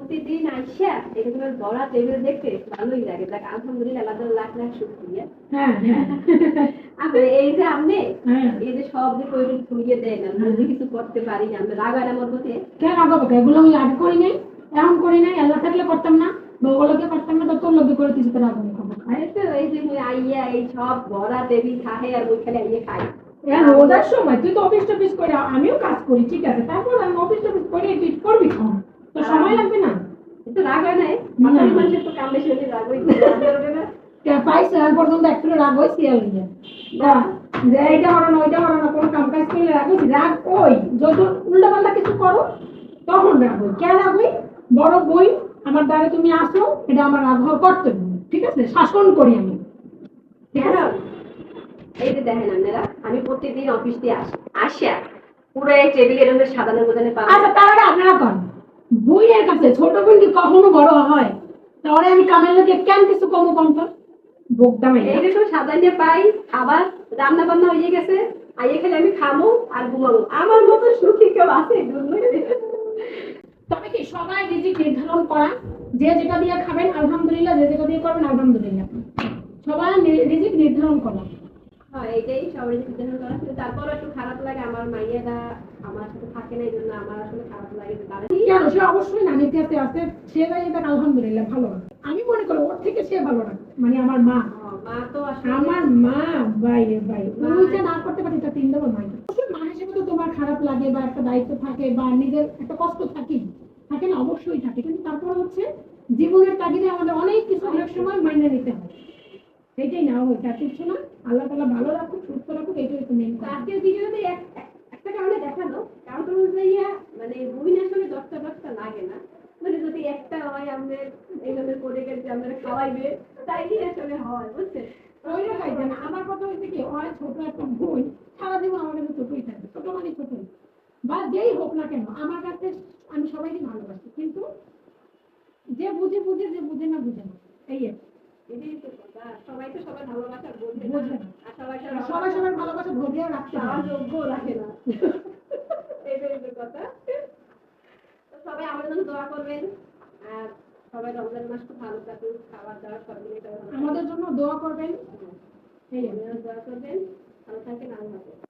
প্রতিদিন আইসা এরকম বড়া টেবিল দেখতে ভালোই লাগে। দেখ আলহামদুলিল্লাহ আল্লাহ লাখ লাখ শুকরিয়া। হ্যাঁ আপনি এই যে আপনি এই যে সব যে কইরে ধুইয়ে দেন আমি যদি কিছু করতে পারি না আমি রাগার আমার মধ্যে কেন রাগাবো? এগুলো আমি আগে করি নাই, এমন করি নাই। আল্লাহ থাকলে করতাম না, বউগুলোকে করতাম না, তো তোর লোকে করে কিছু তো রাগাবো। এই যে আইয়া এই সব বড়া টেবিল খাই আর ওইখানে আইয়ে খাই। রোজার সময় তুই তো অফিস টফিস করে, আমিও কাজ করি ঠিক আছে, তারপর আমি অফিস টফিস করে তুই করবি খাওয়া, তো সময় লাগবে না। একটু রাগ হয় নাই মানুষের তো কাম বেশি হলে রাগ হইতে পাইছে আর পর্যন্ত একটু রাগ হয়েছি আর যে এইটা হলো না ওইটা হলো না, কোনো কাম কাজ করলে রাগ হয়েছি। রাগ ওই যখন উল্টা পাল্টা কিছু করো তখন রাগ হই। কেন রাগ হই? বড় বই আমার দ্বারা তুমি আসো, এটা আমার রাগ হওয়ার কর্তব্য, ঠিক আছে? শাসন করি আমি, ঠিক আছে? এই যে দেখেন আপনারা আমি প্রতিদিন অফিস দিয়ে আসা পুরো এই টেবিলের মধ্যে সাজানো গোছানো পাবো। আচ্ছা তার আগে আপনারা করেন, বইয়ের কাছে ছোট বোন কি কখনো বড় হয়? তাহলে আমি কামের লোকে কেন কিছু কমও কম তো বোকদাম এইরকম সাজাইতে পাই। আবার রান্না বান্না হয়ে গেছে, আইয়ে খেলে আমি খামো আর ঘুমাবো। আমার মতো সুখী কেউ আছে? তবে কি সবাই রিজিক নির্ধারণ করা, যে যেটা দিয়ে খাবেন আলহামদুলিল্লাহ, যে যেটা দিয়ে করবেন আলহামদুলিল্লাহ, সবাই রিজিক নির্ধারণ করা। হ্যাঁ এইটাই সবাই নির্ধারণ করা। কিন্তু তারপর একটু খারাপ লাগে আমার মাইয়ারা আমার সাথে থাকে না, এই জন্য আমার আসলে খারাপ লাগে। কেন? সে অবশ্যই না নিতে আছে, সে যাই এটা আলহামদুলিল্লাহ ভালো। আমি মনে করি ওর থেকে সে ভালো না, মানে আমার মা। তো আমার মা বাইরে বাইরে ওইটা না করতে পারি তা তিন দেবো মাই। মা হিসেবে তো তোমার খারাপ লাগে বা একটা দায়িত্ব থাকে বা নিজের একটা কষ্ট থাকে থাকে না, অবশ্যই থাকে। কিন্তু তারপর হচ্ছে জীবনের তাগিদে আমাদের অনেক কিছু অনেক সময় মাইনে নিতে হয়। এইটাই না হয় তার কিছু না। আল্লাহ তাআলা ভালো রাখুক, সুস্থ রাখুক, এইটাই তো মেন। আজকের ভিডিওতে একটা কারণে দেখালো, কারণ অনুযায়ীয়া মানে বুবিন আসলে দশটা লাগে না, মানে যদি একটা হয় আমাদের এইভাবে করে গেছে আমরা খাওয়াইবে তাই কি আসলে হয় বুঝছেন? ওই রকমই জানা। আমার কথা হচ্ছে কি, হয় ছোট একটা বই সারা জীবন আমার কাছে ছোটই থাকবে, ছোট মানে ছোটই, বা যেই হোক না কেন আমার কাছে আমি সবাইকে ভালোবাসি। কিন্তু যে বুঝে বুঝে, যে বুঝে না বুঝে না, এই এটাই তো কথা। সবাই তো সবার ভালোবাসা বোঝে বুঝে না, না, আর সবাই সবাই সবার ভালোবাসা ভোগেও রাখতে পাওয়ার পারে যোগ্য রাখে না। এটাই তো কথা। তো সবাই আমাদের জন্য দোয়া করবেন আর সবাই রমজান মাস খুব ভালো কাটুক, খাবার দাবার সব মিলে আমাদের জন্য দোয়া করবেন। দোয়া করবেন। ভালো থাকেন। আল্লাহ হাফেজ।